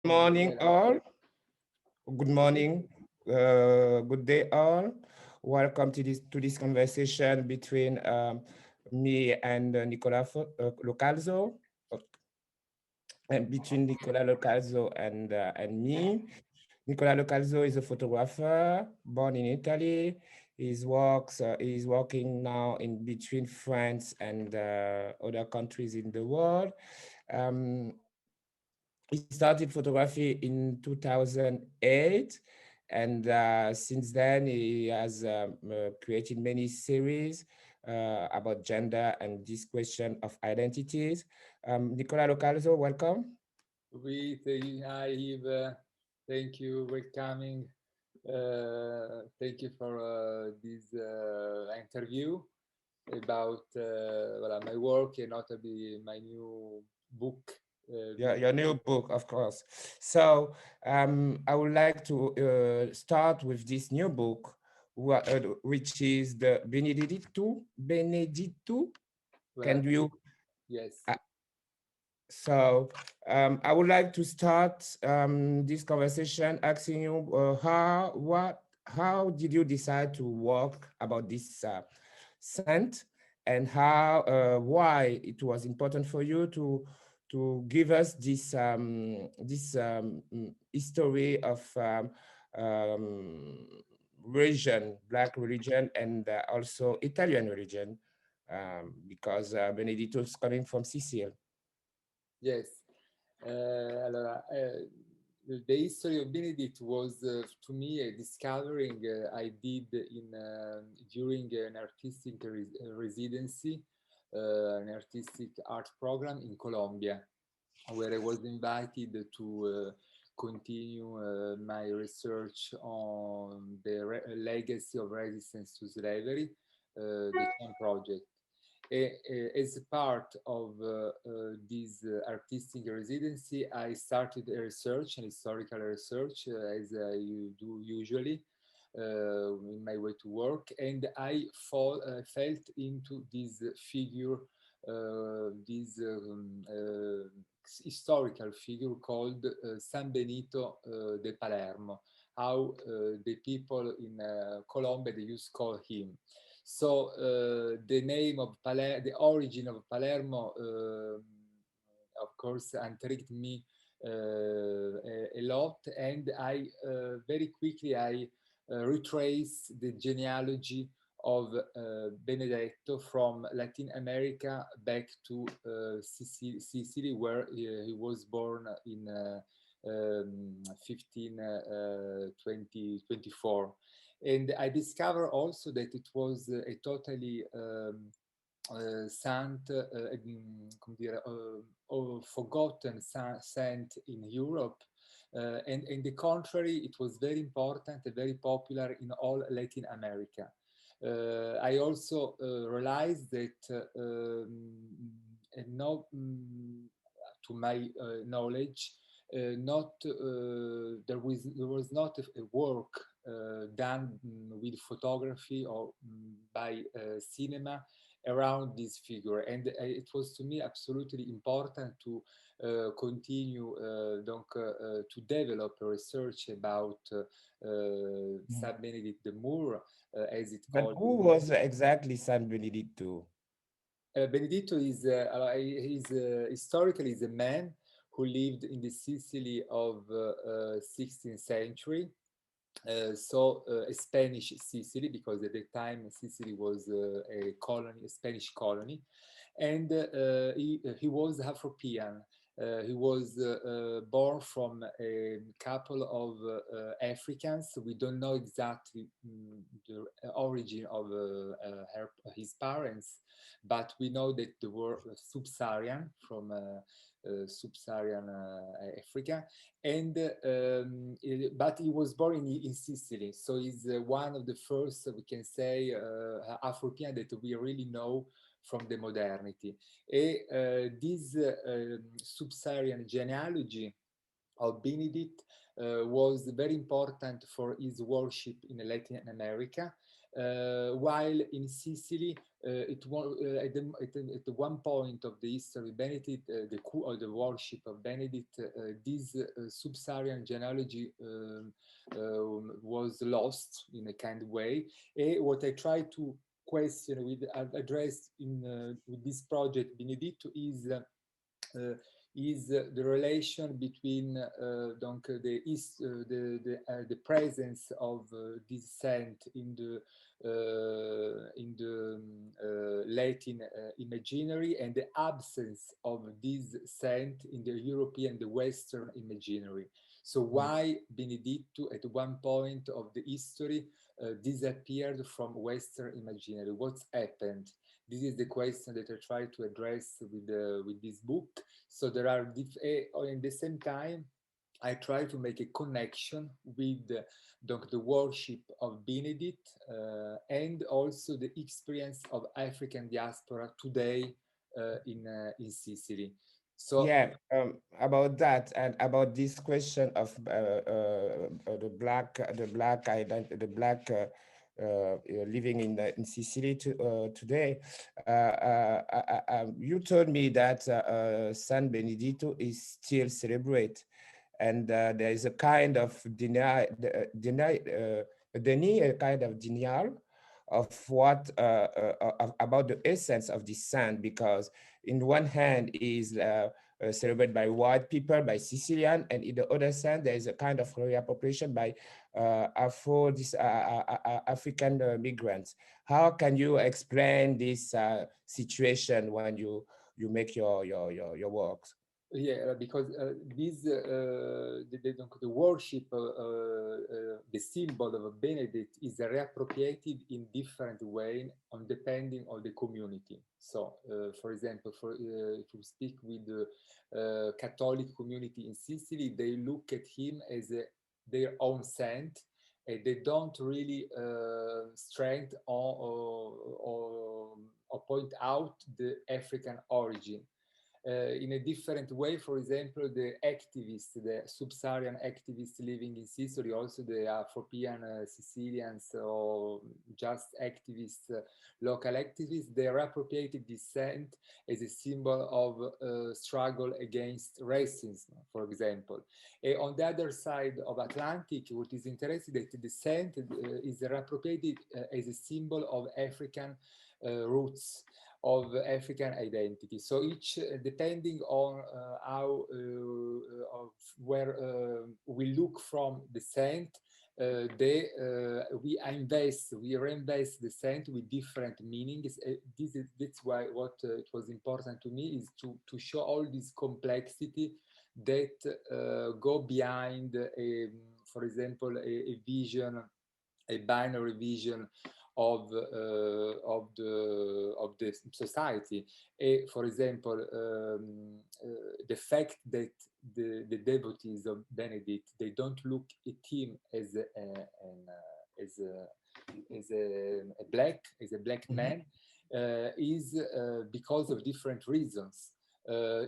Morning, all. Good morning. Good day, all. Welcome to this conversation between me and Nicola Localzo, and between Nicola Localzo and me. Nicola Localzo is a photographer born in Italy. He's working now in between France and other countries in the world. Um, he started photography in 2008, and since then he has created many series about gender and this question of identities. Nicola Localzo, welcome. Hi, Yves. Thank you for coming. Thank you for this interview about my work and notably my new book. Your new book, of course. So I would like to start with this new book, which is the Benedittu. Well, Can you yes, uh, So I would like to start this conversation asking you how did you decide to work about this scent, and why it was important for you to give us this history of um, religion, Black religion, and also Italian religion, because Benedetto is coming from Sicily. yes. The history of Benedict was to me a discovering I did in during an artistic residency, an artistic art program in Colombia, where I was invited to continue my research on the legacy of resistance to slavery, the Cham project. As part of this artistic residency, I started a research, an historical research, as you do usually in my way to work, and I felt into this figure, this historical figure called San Benito de Palermo, how the people in Colombia they used to call him. So the name of Palermo, the origin of Palermo, of course, intrigued me a lot, and I very quickly I retrace the genealogy of Benedetto from Latin America back to Sicily, where he was born in 1524. And I discovered also that it was a totally come dire, forgotten saint in Europe. And in the contrary, it was very important and very popular in all Latin America. I also realized that no, to my knowledge, not there was not a work done with photography or by cinema around this figure, and it was to me absolutely important to continue to develop a research about Mhm. Saint Benedict de Moor, as it But called. who was exactly San Benedetto? Benedetto is historically is a man who lived in the Sicily of 16th century, a Spanish Sicily, because at the time Sicily was a colony, a Spanish colony, and he was Afropean. He was born from a couple of Africans. We don't know exactly the origin of his parents, but we know that they were sub-Saharan from sub-Saharan Africa, and but he was born in Sicily, so he's one of the first we can say Afro-European that we really know from the modernity. This sub-Saharan genealogy of Benedict was very important for his worship in Latin America. while in Sicily, at the one point of the history of Benedict, or the worship of Benedict, this sub-Saharan genealogy was lost in a kind of way. And what I try to question with address in with this project Binidittu is the relation between the presence of this saint in the Latin imaginary, and the absence of this saint in the European, the Western imaginary. So why Benedittu at one point of the history disappeared from Western imaginary? What's happened? This is the question that I try to address with this book. So there are, in the same time, I try to make a connection with the worship of Benedict and also the experience of African diaspora today in Sicily. So yeah, about that and about this question of the black living in Sicily today. You told me that San Benedetto is still celebrated, and there is a kind of a kind of denial of what about the essence of this saint, because in one hand is celebrated by white people, by Sicilian, and in the other hand there is a kind of reappropriation by African migrants. How can you explain this situation when you make your works? yeah, because the worship, the symbol of Benedict is reappropriated in different way on depending on the community. So, for example, if you speak with the Catholic community in Sicily, they look at him as their own saint, and they don't really strengthen or point out the African origin. In a different way, for example, the activists, the sub-Saharan activists living in Sicily, also the Afropean Sicilians or just activists, local activists, they appropriated this saint as a symbol of struggle against racism, for example. On the other side of Atlantic, what is interesting is that the saint is appropriated as a symbol of African roots, of African identity. So each, depending on how, of where we look from the saint, we reinvest the saint with different meanings. That's why what it was important to me is to show all this complexity that go behind, for example, a vision, a binary vision of the society. For example, the fact that the devotees of Benedict, they don't look at him as a black man, is because of different reasons.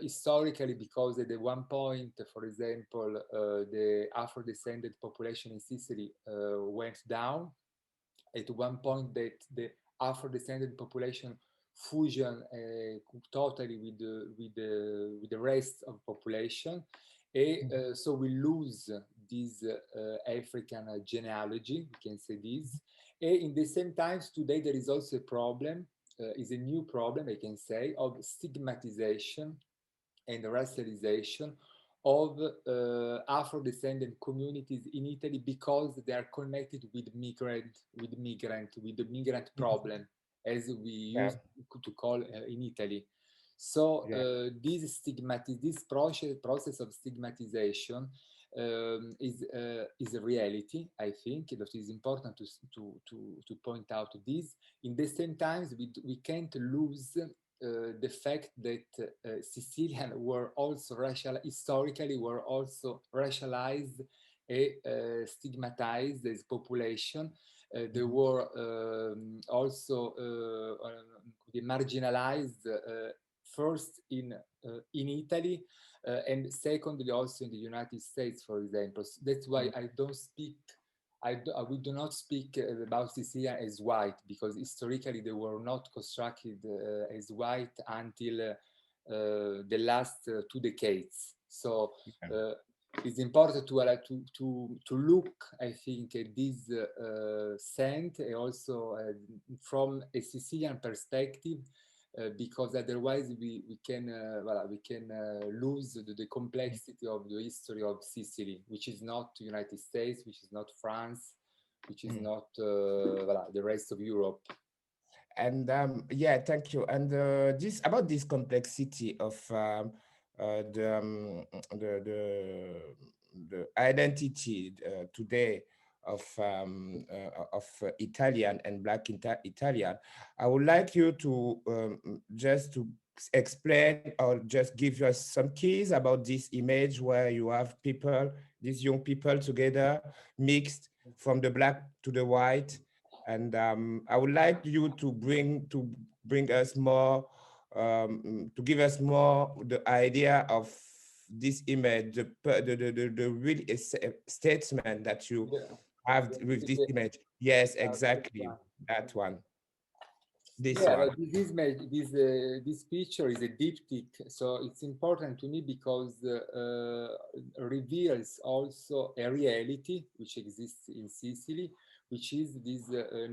Historically, because at the one point, for example, the Afro-descended population in Sicily went down. At one point that the Afro-descended population fusion totally with the rest of population, and so we lose this African genealogy, we can say this. And in the same times, today there is also a problem, is a new problem, I can say, of stigmatization and racialization of Afro-descendant communities in Italy, because they are connected with the migrant problem, as we Yeah, used to call in Italy. So yeah. this process of stigmatization is a reality. I think that is important to point out this. In the same times, we can't lose the fact that Sicilian were also historically were also racialized and stigmatized as population. They were also marginalized first in Italy, and secondly also in the United States, for example. So that's why we do not speak about Sicilian as white, because historically they were not constructed as white until the last 2 decades. So it's important to look, I think, at this scent, and also from a Sicilian perspective, because otherwise we can voilà, we can lose the complexity of the history of Sicily, which is not the United States, which is not France, which is not voilà, the rest of Europe. And yeah, thank you. And this about this complexity of the, the identity today of Italian and Black Italian. I would like you to just to explain or just give us some keys about this image where you have people, these young people together, mixed from the black to the white. And I would like you to bring us more, to give us more the idea of this image, the real statement that you Yeah. have with this image. Yes, This exactly, one. that one, this Yeah, one. but this picture is a diptych, so it's important to me because reveals also a reality which exists in Sicily, which is this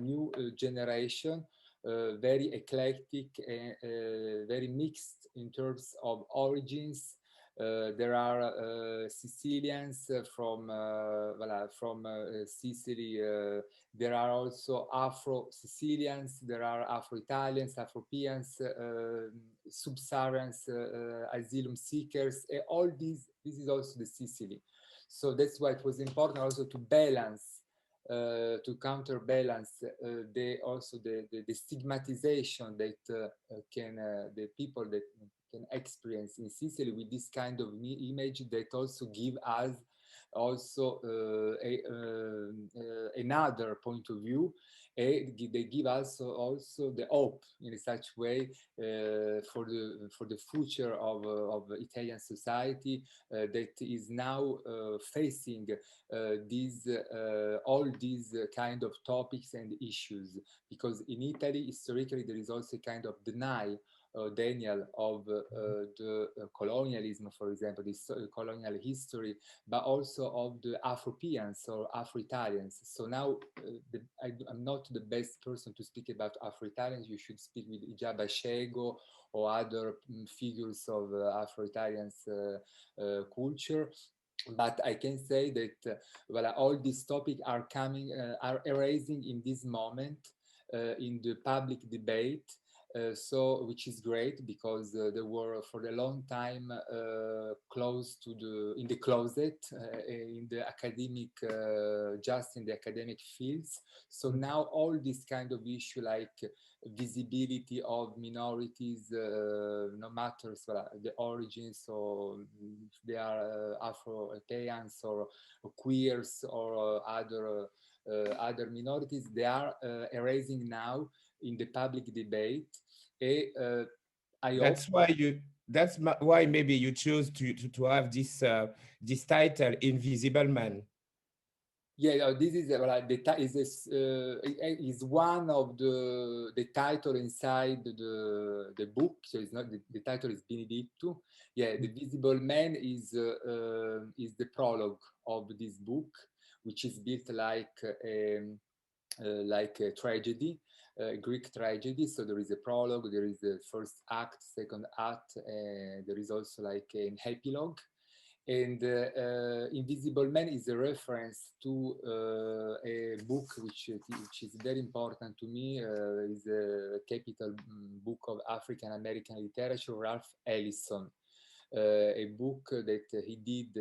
new generation, very eclectic and very mixed in terms of origins. There are Sicilians from voilà, from Sicily. There are also Afro-Sicilians, there are Afro-Italians, Afropeans, Sub-Saharans, asylum seekers, and all these, this is also the Sicily. So that's why it was important also to balance, to counterbalance the stigmatization that the people that can experience in Sicily with this kind of image that also give us also another point of view, and they give us also the hope in such way for the future of Italian society that is now facing these all these kind of topics and issues, because in Italy historically there is also a kind of denial of the colonialism, for example, this colonial history, but also of the Afropeans or Afro-Italians. So now I'm not the best person to speak about Afro-Italians. You should speak with Ijaba Shego or other figures of Afro-Italians culture. But I can say that well, all these topics are coming, are arising in this moment in the public debate. So which is great, because they were for a long time close to in the closet, in the academic, just in the academic fields. So now all this kind of issue like visibility of minorities, no matter the origins, or if they are Afro-Europeans or queers or other minorities, they are arising now in the public debate. I hope That's why you. That's why maybe you choose to have this this title, Invisible Man. yeah, no, this is like is one of the title inside the book. So it's not the title is Binidittu. Yeah, the Visible Man is the prologue of this book, which is built like a tragedy, Greek tragedy. So there is a prologue, there is the first act, second act, and there is also like an epilogue. And Invisible Man is a reference to a book which is very important to me, is a capital book of African American literature, Ralph Ellison. A book that he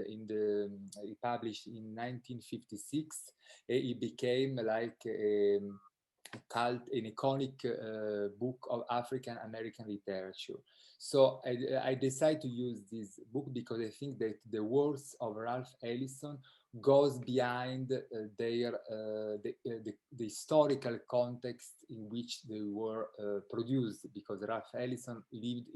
published in 1956. It became like an iconic book of African American literature. So I decided to use this book because I think that the words of Ralph Ellison goes behind the historical context in which they were produced, because Ralph Ellison lived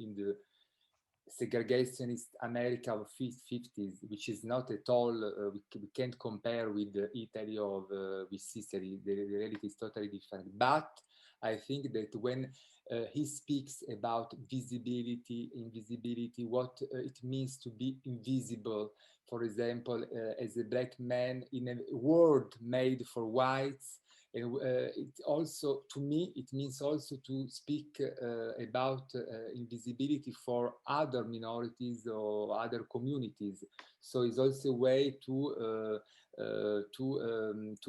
segregationist America of 50s, which is not at all, we can't compare with Italy or with Sicily. The reality is totally different. But I think that when he speaks about visibility, invisibility, what it means to be invisible, for example, as a black man in a world made for whites, and it also, to me, it means also to speak about invisibility for other minorities or other communities. So it's also a way to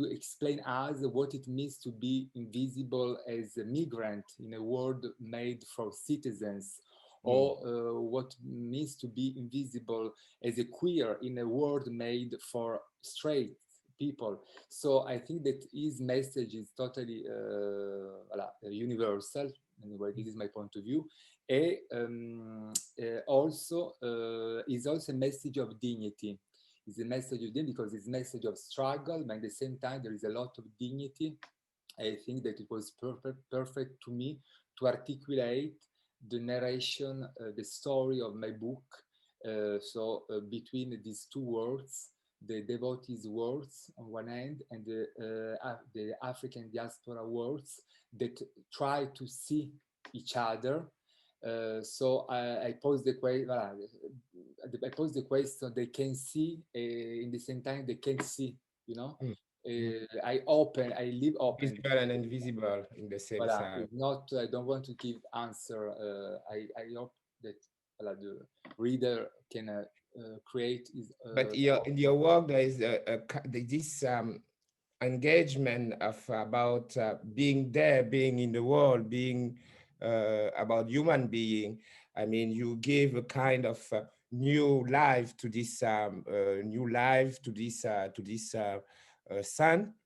explain us what it means to be invisible as a migrant in a world made for citizens, or what means to be invisible as a queer in a world made for straight people. So I think that his message is totally universal. Anyway, this is my point of view. And also is also a message of dignity. It's a message of dignity because it's a message of struggle, but at the same time there is a lot of dignity. I think that it was perfect to me to articulate the narration, the story of my book. Between these two worlds, the devotees' worlds on one hand, and the African diaspora worlds that try to see each other. I pose the question. I pose the question. They can see in the same time they can't see. You know, I leave open. Visible and invisible in the same Voilà, time. it's not. I don't want to give answer. I hope that the reader can create his. But in your work, there is this engagement of about being there, being in the world, being about human being. I mean, you give a kind of new life to this son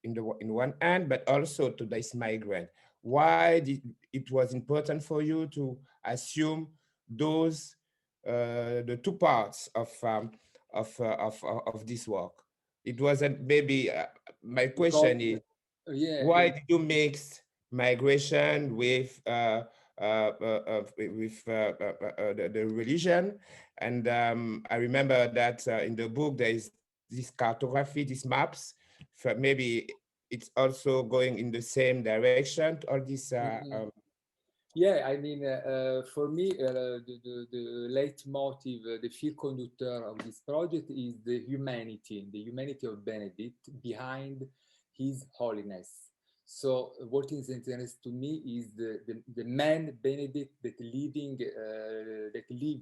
in one hand, but also to this migrant. Why did it was important for you to assume those the two parts of this work? It wasn't maybe my Because question is yeah, why did you mix migration with the religion? And I remember that in the book there is this cartography, these maps. Maybe it's also going in the same direction. All this. yeah, I mean, for me, the leitmotiv, the fil conducteur of this project is the humanity of Benedict behind his holiness. So what is interesting to me is the man Benedict that lived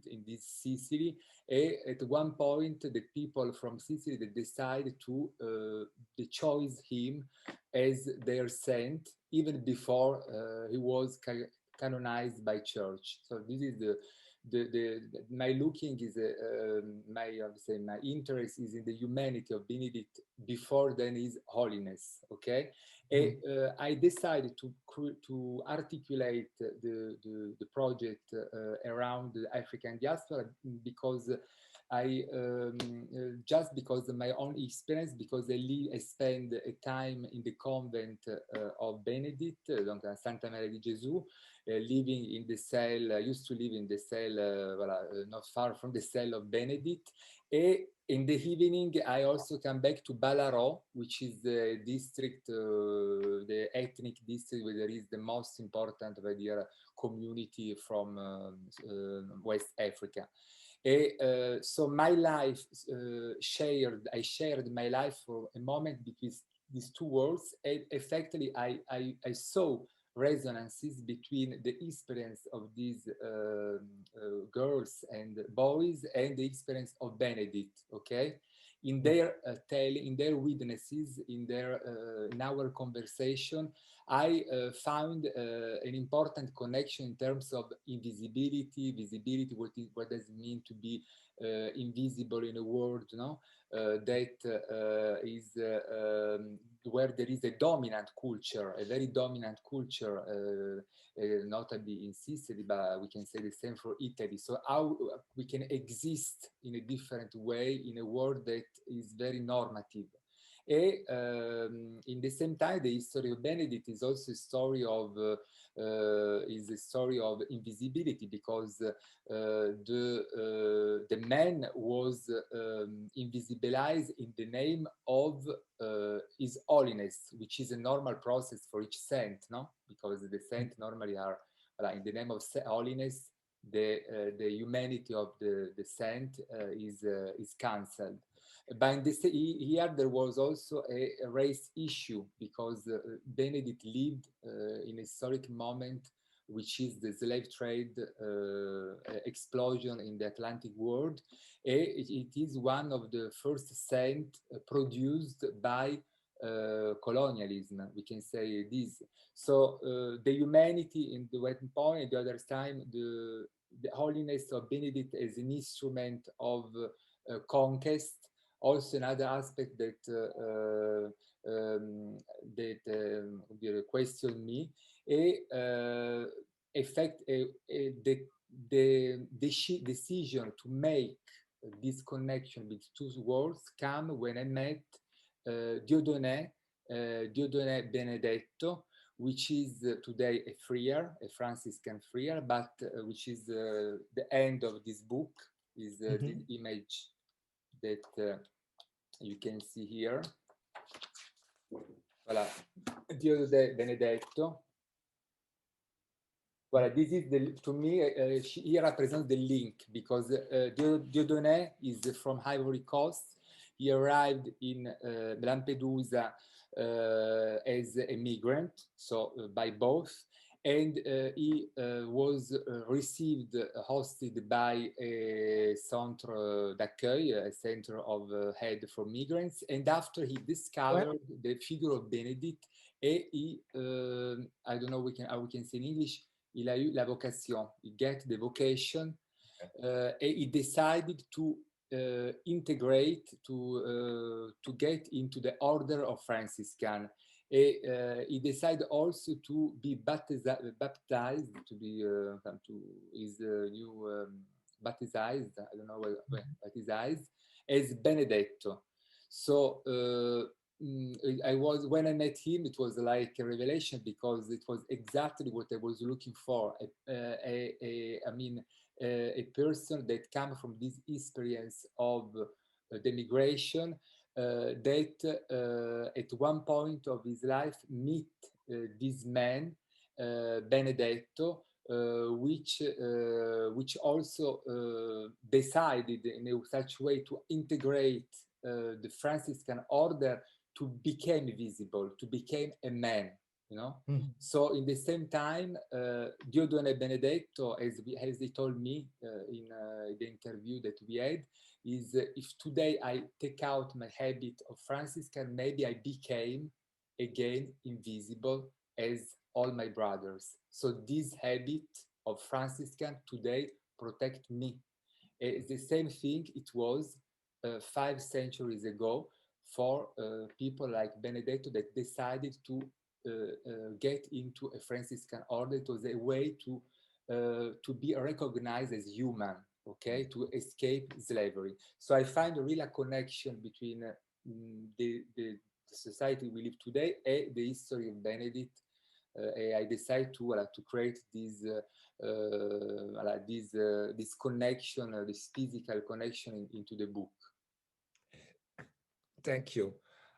in this Sicily. And at one point, the people from Sicily that decide to they chose him as their saint even before he was canonized by church. So this is my looking is my interest is in the humanity of Benedict before then his holiness. Okay, and I decided to articulate the project around the African diaspora because just because of my own experience, because I spent a time in the convent of Benedict, donc Santa Maria di Gesù, living in the cell, used to live in the cell, not far from the cell of Benedict. And in the evening, I also come back to Balaro, which is the district, the ethnic district where there is the most important community from West Africa. And so my life I shared my life for a moment between these two worlds, and effectively I saw resonances between the experience of these girls and boys and the experience of Benedict, okay? In their telling, in their witnesses, in our conversation, I found an important connection in terms of invisibility, visibility. What does it mean to be invisible in a world, no? That is where there is a dominant culture, a very dominant culture, notably in Sicily, but we can say the same for Italy. So how we can exist in a different way in a world that is very normative. In the same time, the history of Benedict is also a story of invisibility, because the man was invisibilized in the name of His Holiness, which is a normal process for each saint, no? Because the saints normally are in the name of holiness. The humanity of the saint is cancelled. But in this, here there was also a race issue, because Benedict lived in a historic moment, which is the slave trade explosion in the Atlantic world. It is one of the first saints produced by colonialism, we can say this. So the humanity in the one point, at the other time, the holiness of Benedict as an instrument of conquest. Also, another aspect that question me, the decision to make this connection with two words come when I met Dieudonné Benedetto, which is today a friar, a Franciscan friar, but which is the end of this book, is this image that you can see here. Voilà, Dieudonné Benedetto. Voilà, this is to me, he represents the link, because Dieudonné is from Ivory Coast. He arrived in Lampedusa as a migrant, so by both, and he was received, hosted by a centre d'accueil, a center of head for migrants. And after he discovered the figure of Benedict, he, I don't know how we can say in English, il a eu la vocation, he get the vocation, and he decided to integrate, to get into the order of Franciscan. He decided also to be baptized, to be to his new baptized, I don't know where, baptized as Benedetto. So when I met him, it was like a revelation, because it was exactly what I was looking for. I mean, a person that comes from this experience of the migration, that at one point of his life meet this man, Benedetto, which also decided in such way to integrate the Franciscan order, to become visible, to become a man, you know. So in the same time, Dieudonné Benedetto, as he told me in the interview that we had, is if today I take out my habit of Franciscan, maybe I became again invisible as all my brothers. So this habit of Franciscan today protect me. It's the same thing it was 5 centuries ago for people like Benedetto, that decided to get into a Franciscan order. It was a way to be recognized as human, okay, to escape slavery. So I find a real connection between the society we live today and the history of Benedict. I decided to create this this connection, this physical connection into the book. Thank you.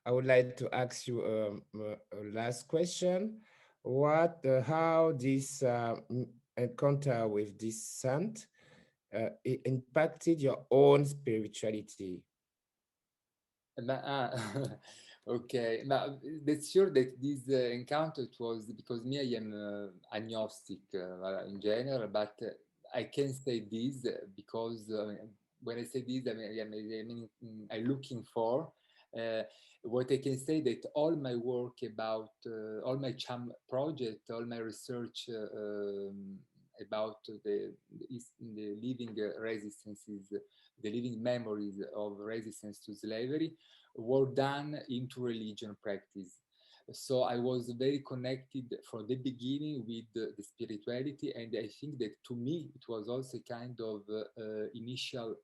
I would like to ask you a last question. How this encounter with this saint it impacted your own spirituality? Okay, but that's sure that this encounter, it was because me, I am agnostic in general, but I can say this because when I say this, I'm looking for what I can say, that all my work about all my Cham project, all my research about the living resistances, the living memories of resistance to slavery, were done into religion practice. So I was very connected from the beginning with the spirituality, and I think that to me it was also a kind of initial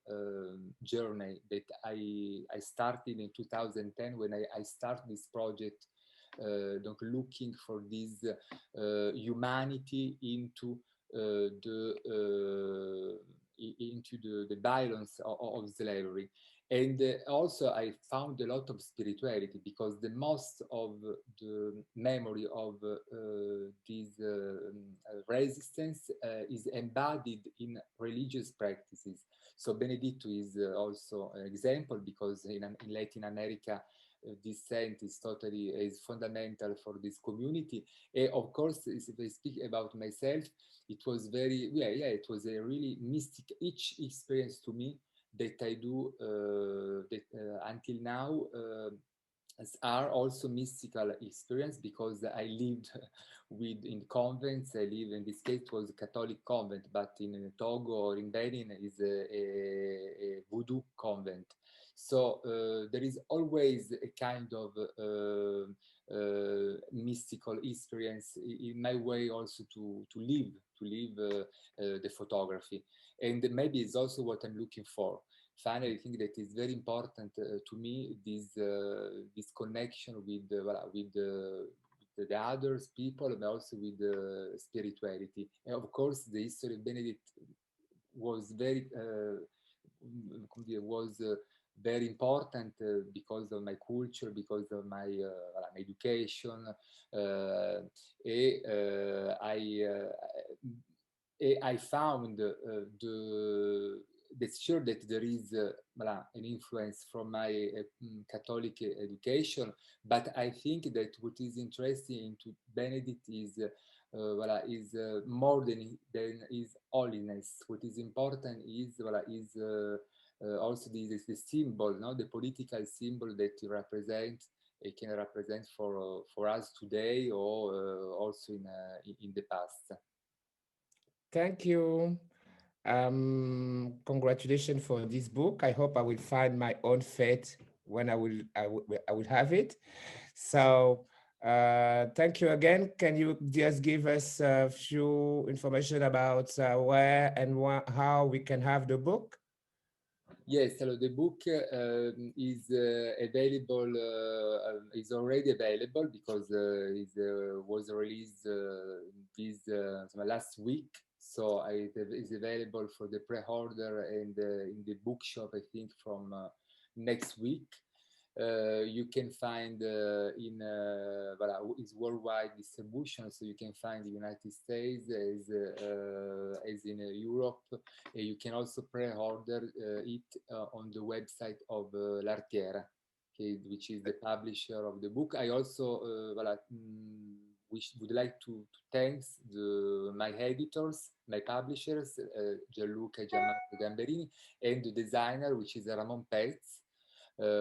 journey that I started in 2010 when I started this project, donc looking for this humanity into the violence of slavery. And also I found a lot of spirituality, because the most of the memory of this resistance is embodied in religious practices. So Benedittu is also an example, because in Latin America, this saint is totally is fundamental for this community. And of course, if I speak about myself, it was very, it was a really mystic, each experience to me that I do until now are also mystical experience, because I lived with in convents. I live, in this case it was a Catholic convent, but in Togo or in Benin is a voodoo convent. So there is always a kind of mystical experience in my way also to live the photography, and maybe it's also what I'm looking for. Finally, I think that is very important to me, this connection with with the others people, but also with the spirituality. And of course, the history of Benedict was very very important because of my culture, because of my education, I found that's sure that there is an influence from my Catholic education, but I think that what is interesting to Benedict is more than his holiness. What is important is also the symbol, no, the political symbol that he represents. It can represent for us today, or also in the past. Thank you. Congratulations for this book. I hope I will find my own fate when I will have it. So thank you again. Can you just give us a few information about where and how we can have the book? Yes, hello. The book is available, is already available, because it was released this last week. So it is available for the pre-order and in the bookshop, I think, from next week. You can find is worldwide distribution, so you can find the United States as in Europe. You can also pre-order it on the website of l'Artiere, which is the publisher of the book. I also would like to thank my editors, my publishers, Gianluca Gamberini, and the designer, which is Ramon Peltz,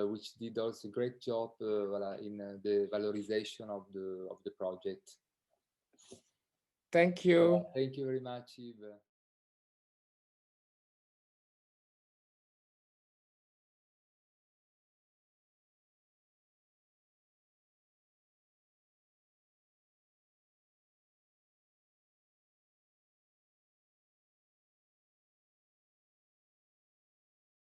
which did also a great job in the valorization of the project. Thank you. Thank you very much, Yves.